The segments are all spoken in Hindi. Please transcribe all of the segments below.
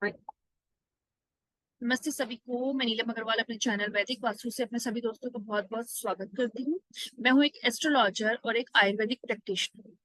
हाय। नमस्ते सभी को। मैं नीलम अग्रवाल अपने चैनल वैदिक वास्तु से अपने सभी दोस्तों का बहुत बहुत स्वागत करती हूँ। मैं हूँ एक एस्ट्रोलॉजर और एक आयुर्वेदिक प्रैक्टिशनर।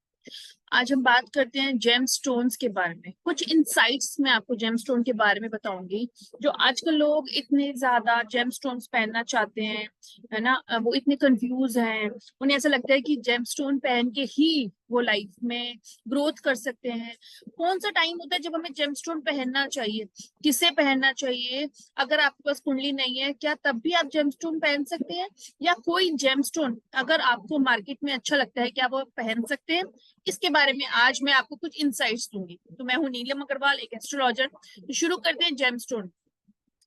आज हम बात करते हैं जेम स्टोन्स के बारे में। कुछ इंसाइट्स मैं आपको जेम स्टोन के बारे में बताऊंगी। जो आजकल लोग इतने ज्यादा जेम स्टोन्स पहनना चाहते हैं, है ना, वो इतने कंफ्यूज हैं। उन्हें ऐसा लगता है कि जेम स्टोन पहन के ही वो लाइफ में ग्रोथ कर सकते हैं। कौन सा टाइम होता है जब हमें जेम स्टोन पहनना चाहिए, किसे पहनना चाहिए? अगर आपके पास कुंडली नहीं है, क्या तब भी आप जेम स्टोन पहन सकते हैं? या कोई जेम स्टोन अगर आपको मार्केट में अच्छा लगता है, क्या वो पहन सकते हैं? इसके बारे में आज मैं आपको कुछ इंसाइट्स दूंगी। तो मैं हूं नीलम अग्रवाल, एक एस्ट्रोलॉजर। तो शुरू करते हैं जेमस्टोन।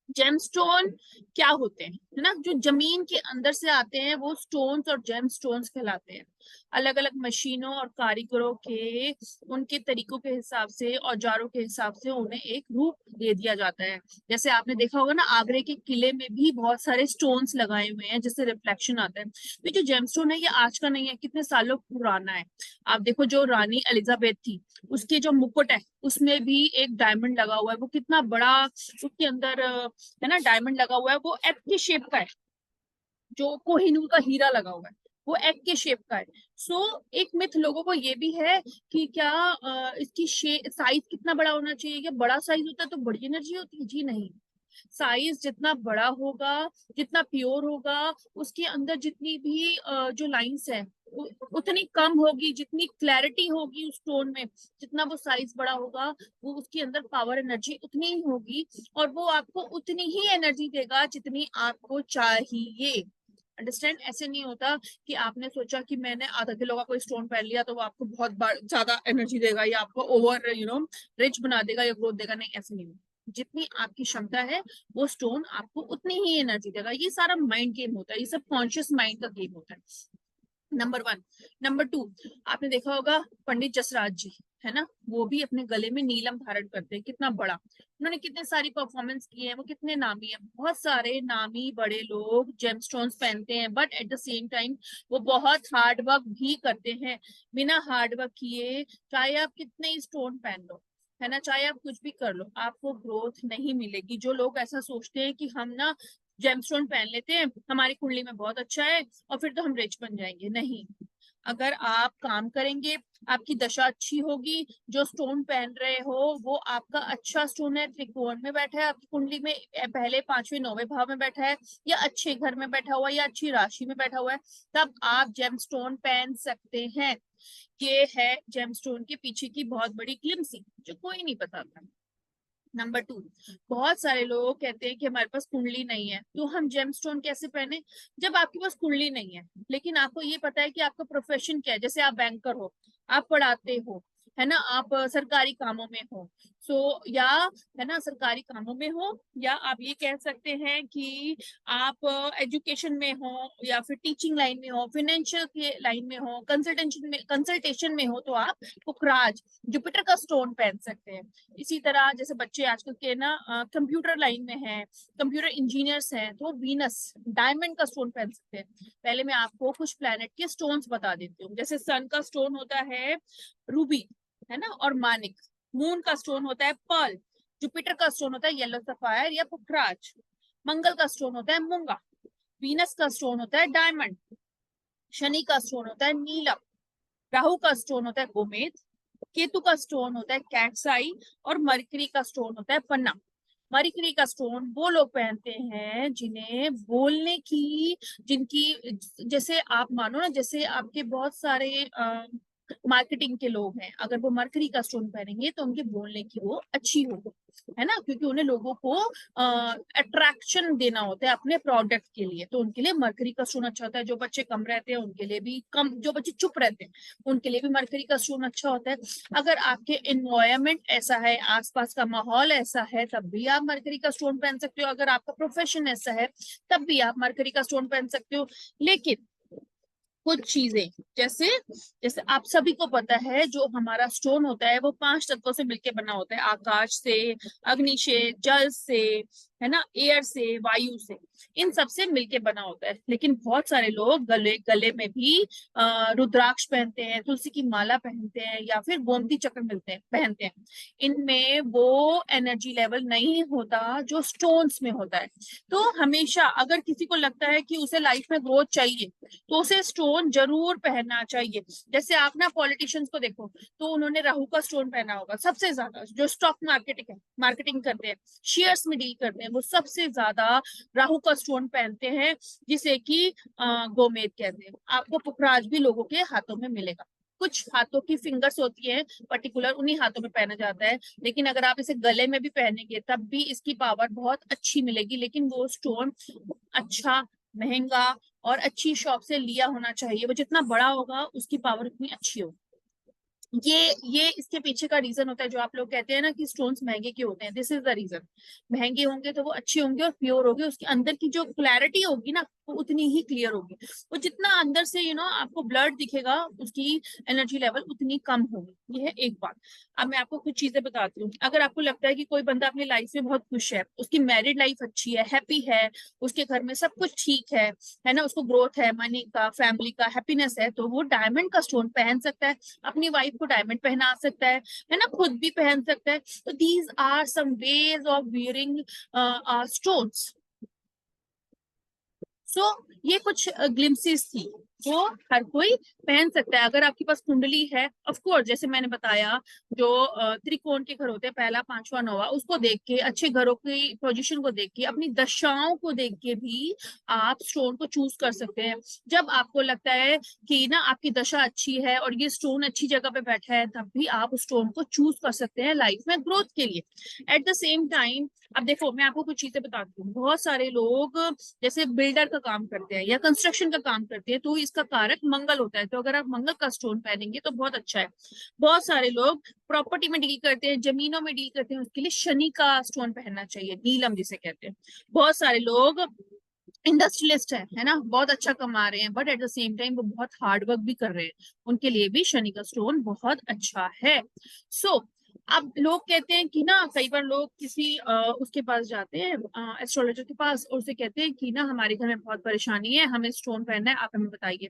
जेमस्टोन क्या होते हैं, है ना, जो जमीन के अंदर से आते हैं वो स्टोन्स और जेम स्टोन्स कहलाते हैं। अलग अलग मशीनों और कारीगरों के उनके तरीकों के हिसाब से, औजारों के हिसाब से उन्हें एक रूप दे दिया जाता है। जैसे आपने देखा होगा ना, आगरे के किले में भी बहुत सारे स्टोन्स लगाए हुए हैं जिससे रिफ्लेक्शन आता है। तो जो जेमस्टोन है ये आज का नहीं है, कितने सालों पुराना है। आप देखो, जो रानी एलिजाबेथ थी, उसके जो मुकुट है उसमें भी एक डायमंड लगा हुआ है। वो कितना बड़ा उसके अंदर है ना डायमंड लगा हुआ है। वो एग के शेप का है। जो कोहिनूर का हीरा लगा हुआ है वो एग के शेप का है। एक मिथ लोगों को ये भी है कि क्या इसकी साइज कितना बड़ा होना चाहिए? क्या बड़ा साइज होता है तो बड़ी एनर्जी होती है? जी नहीं। साइज जितना बड़ा होगा, जितना प्योर होगा, उसके अंदर जितनी भी जो लाइंस है उतनी कम होगी। जितनी क्लैरिटी होगी उस टोन में, जितना वो साइज बड़ा होगा, वो उसके अंदर पावर एनर्जी उतनी ही होगी। और वो आपको उतनी ही एनर्जी देगा जितनी आपको चाहिए। अंडरस्टैंड? ऐसे नहीं होता कि आपने सोचा कि मैंने आधा किलो का कोई स्टोन पहन लिया तो वो आपको बहुत ज्यादा एनर्जी देगा या आपको ओवर रिच बना देगा या ग्रोथ देगा। नहीं, ऐसे नहीं होता। जितनी आपकी क्षमता है वो स्टोन आपको उतनी ही एनर्जी देगा। ये सारा माइंड गेम होता है, ये सब कॉन्शियस माइंड का गेम होता है। Number one. नंबर टू, आपने देखा होगा पंडित जसराज जी, है ना, वो भी अपने गले में नीलम धारण करते हैं। कितना बड़ा उन्होंने कितने सारी परफॉर्मेंस किए हैं, वो कितने नामी है। बहुत सारे नामी बड़े लोग जेमस्टोन्स पहनते हैं, but at the same time वो बहुत हार्ड वर्क भी करते हैं। बिना हार्ड वर्क किए चाहे आप कितने ही स्टोन पहन लो, है ना, चाहे आप कुछ भी कर लो, आपको ग्रोथ नहीं मिलेगी। जो लोग ऐसा सोचते हैं कि हम ना जेमस्टोन पहन लेते हैं, हमारी कुंडली में बहुत अच्छा है और फिर तो हम रिच बन जाएंगे, नहीं। अगर आप काम करेंगे, आपकी दशा अच्छी होगी। जो स्टोन पहन रहे हो वो आपका अच्छा स्टोन है, त्रिकोण में बैठा है आपकी कुंडली में, पहले पांचवें नौवें भाव में बैठा है, या अच्छे घर में बैठा हुआ है, या अच्छी राशि में बैठा हुआ है, तब आप जेम स्टोन पहन सकते हैं। ये है जेम स्टोन के पीछे की बहुत बड़ी ग्लिम्सिंग जो कोई नहीं बताता। नंबर टू, बहुत सारे लोग कहते हैं कि हमारे पास कुंडली नहीं है तो हम जेमस्टोन कैसे पहने? जब आपके पास कुंडली नहीं है लेकिन आपको ये पता है कि आपका प्रोफेशन क्या है, जैसे आप बैंकर हो, आप पढ़ाते हो, है ना, आप सरकारी कामों में हो, या है ना सरकारी कामों में हो, या आप ये कह सकते हैं कि आप एजुकेशन में हो, या फिर टीचिंग लाइन में हो, फाइनेंशियल के लाइन में हो, कंसल्टेशन में हो, तो आप पुखराज, जुपिटर का स्टोन पहन सकते हैं। इसी तरह जैसे बच्चे आजकल के ना कंप्यूटर लाइन में हैं, कंप्यूटर इंजीनियर्स हैं, तो वीनस डायमंड का स्टोन पहन सकते हैं। पहले मैं आपको कुछ प्लैनेट के स्टोन्स बता देती हूँ। जैसे सन का स्टोन होता है रूबी, है ना, और मानिक। मून का स्टोन होता है पर्ल। जुपिटर का स्टोन होता है येलो सफायर या पुखराज। मंगल का स्टोन होता है मूंगा। वीनस का स्टोन होता है डायमंड। शनि का स्टोन होता है नीलम। राहु का स्टोन होता है गोमेद। केतु का स्टोन होता है कैट्साई। और मरकरी का स्टोन होता है पन्ना। मरकरी का स्टोन वो लोग पहनते हैं जिन्हें बोलने की, जिनकी, जैसे आप मानो ना, जैसे आपके बहुत सारे मार्केटिंग के लोग हैं, अगर वो मरकरी का स्टोन पहनेंगे तो उनके बोलने की वो अच्छी होगी, है ना, क्योंकि उन्हें लोगों को अट्रैक्शन देना होता है अपने प्रोडक्ट के लिए। तो उनके लिए मरकरी का स्टोन अच्छा होता है। जो बच्चे कम रहते हैं उनके लिए भी, कम जो बच्चे चुप रहते हैं उनके लिए भी मरकरी का स्टोन अच्छा होता है। अगर आपके एनवायरमेंट ऐसा है, आसपास का माहौल ऐसा है, तब भी आप मरकरी का स्टोन पहन सकते हो। अगर आपका प्रोफेशन ऐसा है तब भी आप मरकरी का स्टोन पहन सकते हो। लेकिन कुछ चीजें, जैसे जैसे आप सभी को पता है जो हमारा स्टोन होता है वो 5 तत्वों से मिलकर बना होता है, आकाश से, अग्नि से, जल से, है ना, एयर से, वायु से, इन सब से मिलके बना होता है। लेकिन बहुत सारे लोग गले गले में भी रुद्राक्ष पहनते हैं, तुलसी की माला पहनते हैं, या फिर गोमती चक्र मिलते हैं पहनते हैं। इनमें वो एनर्जी लेवल नहीं होता जो स्टोन्स में होता है। तो हमेशा अगर किसी को लगता है कि उसे लाइफ में ग्रोथ चाहिए तो उसे स्टोन जरूर पहनना चाहिए। जैसे आप ना पॉलिटिशियंस को देखो तो उन्होंने राहु का स्टोन पहना होगा सबसे ज्यादा, जो स्टॉक मार्केटिंग करते हैं, शेयर्स में डील करते हैं, वो सबसे ज्यादा राहु का स्टोन पहनते हैं, जिसे कि गोमेद कहते हैं। आपको पुखराज भी लोगों के हाथों में मिलेगा। कुछ हाथों की फिंगर्स होती है पर्टिकुलर, उन्हीं हाथों में पहना जाता है। लेकिन अगर आप इसे गले में भी पहनेंगे तब भी इसकी पावर बहुत अच्छी मिलेगी। लेकिन वो स्टोन अच्छा, महंगा और अच्छी शॉप से लिया होना चाहिए। वो जितना बड़ा होगा उसकी पावर उतनी अच्छी होगी। ये इसके पीछे का रीजन होता है। जो आप लोग कहते हैं ना कि स्टोन्स महंगे क्यों होते हैं, दिस इज द रीजन। महंगे होंगे तो वो अच्छे होंगे और प्योर होंगे, उसके अंदर की जो क्लैरिटी होगी ना वो उतनी ही क्लियर होगी। वो जितना अंदर से आपको ब्लड दिखेगा उसकी एनर्जी लेवल उतनी कम होगी। ये है एक बात। अब मैं आपको कुछ चीजें बताती हूँ। अगर आपको लगता है कि कोई बंदा अपनी लाइफ में बहुत खुश है, उसकी मैरिड लाइफ अच्छी है, हैप्पी है, उसके घर में सब कुछ ठीक है ना, उसको ग्रोथ है, मनी का, फैमिली का, हैप्पीनेस है, तो वो डायमंड का स्टोन पहन सकता है, अपनी वाइफ को डायमंड पहना सकता है ना, खुद भी पहन सकता है। तो these are some ways of wearing stones. So ये कुछ ग्लिम्सिस थी जो हर कोई पहन सकता है। अगर आपके पास कुंडली है, ऑफ कोर्स जैसे मैंने बताया, जो त्रिकोण के घर होते हैं, पहला, पांचवा, नौवा, उसको देख के, अच्छे घरों की पोजीशन को देख के, अपनी दशाओं को देख के भी आप स्टोन को चूज कर सकते हैं। जब आपको लगता है कि ना आपकी दशा अच्छी है और ये स्टोन अच्छी जगह पे बैठा है, तब भी आप उस स्टोन को चूज कर सकते हैं लाइफ में ग्रोथ के लिए। एट द सेम टाइम, अब देखो मैं आपको कुछ चीजें बताती हूँ। बहुत सारे लोग जैसे बिल्डर का काम करते हैं या कंस्ट्रक्शन का काम करते हैं, तो इसका कारक मंगल होता है। तो अगर आप मंगल का स्टोन पहनेंगे तो बहुत अच्छा है। बहुत सारे लोग प्रॉपर्टी में डील करते हैं, जमीनों में डील करते हैं, उसके लिए शनि का स्टोन पहनना चाहिए, नीलम जिसे कहते हैं। बहुत सारे लोग इंडस्ट्रियलिस्ट है ना, बहुत अच्छा कमा रहे हैं, but at the same time वो बहुत हार्ड वर्क भी कर रहे हैं, उनके लिए भी शनि का स्टोन बहुत अच्छा है। सो अब लोग कहते हैं कि ना, कई बार लोग किसी उसके पास जाते हैं, एस्ट्रोलॉजर के पास, और उसे कहते हैं कि ना हमारे घर में बहुत परेशानी है, हमें स्टोन पहनना है, आप हमें बताइए।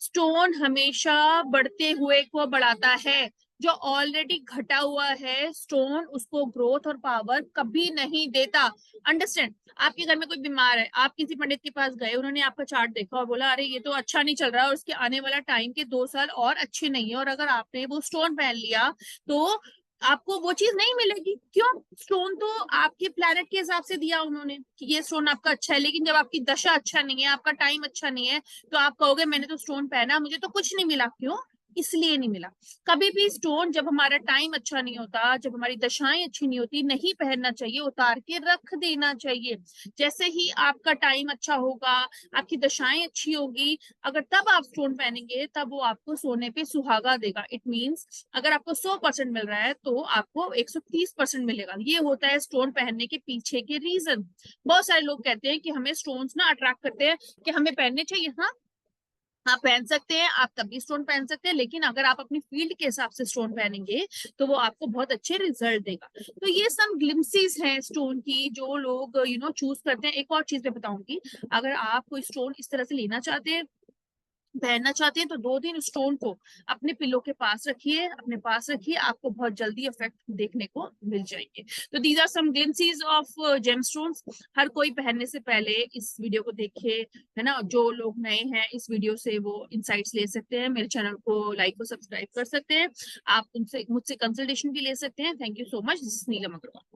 स्टोन हमेशा बढ़ते हुए को बढ़ाता है। जो ऑलरेडी घटा हुआ है स्टोन, उसको ग्रोथ और पावर कभी नहीं देता। अंडरस्टैंड? आपके घर में कोई बीमार है, आप किसी पंडित के पास गए, उन्होंने आपका चार्ट देखा और बोला अरे ये तो अच्छा नहीं चल रहा है और उसके आने वाला टाइम के 2 साल और अच्छे नहीं है, और अगर आपने वो स्टोन पहन लिया तो आपको वो चीज नहीं मिलेगी। क्यों? स्टोन तो आपके प्लेनेट के हिसाब से दिया उन्होंने कि ये स्टोन आपका अच्छा है। लेकिन जब आपकी दशा अच्छा नहीं है, आपका टाइम अच्छा नहीं है, तो आप कहोगे मैंने तो स्टोन पहना, मुझे तो कुछ नहीं मिला। क्यों? इसलिए नहीं मिला। कभी भी स्टोन जब हमारा टाइम अच्छा नहीं होता, जब हमारी दशाएं अच्छी नहीं होती, नहीं पहनना चाहिए, उतार के रख देना चाहिए। जैसे ही आपका टाइम अच्छा होगा, आपकी दशाएं अच्छी होगी, अगर तब आप स्टोन पहनेंगे, तब वो आपको सोने पे सुहागा देगा। इट मीन्स अगर आपको 100% मिल रहा है तो आपको 130% मिलेगा। ये होता है स्टोन पहनने के पीछे के रीजन। बहुत सारे लोग कहते हैं कि हमें स्टोन्स ना अट्रैक्ट करते हैं, कि हमें पहनने चाहिए। हाँ, आप पहन सकते हैं, आप तब भी स्टोन पहन सकते हैं, लेकिन अगर आप अपनी फील्ड के हिसाब से स्टोन पहनेंगे तो वो आपको बहुत अच्छे रिजल्ट देगा। तो ये सम ग्लिम्सिस हैं स्टोन की, जो लोग चूज करते हैं। एक और चीज मैं बताऊंगी, अगर आप कोई स्टोन इस तरह से लेना चाहते हैं, पहनना चाहते हैं, तो 2 दिन स्टोन को अपने पिलो के पास रखिए, अपने पास रखिए, आपको बहुत जल्दी इफेक्ट देखने को मिल जाएंगे। तो these are some glimpses of gem stones. हर कोई पहनने से पहले इस वीडियो को देखे, है ना। जो लोग नए हैं इस वीडियो से वो इंसाइट्स ले सकते हैं, मेरे चैनल को लाइक और सब्सक्राइब कर सकते हैं, आप उनसे मुझसे कंसल्टेशन भी ले सकते हैं। Thank you so much. This is Neelam Agarwal.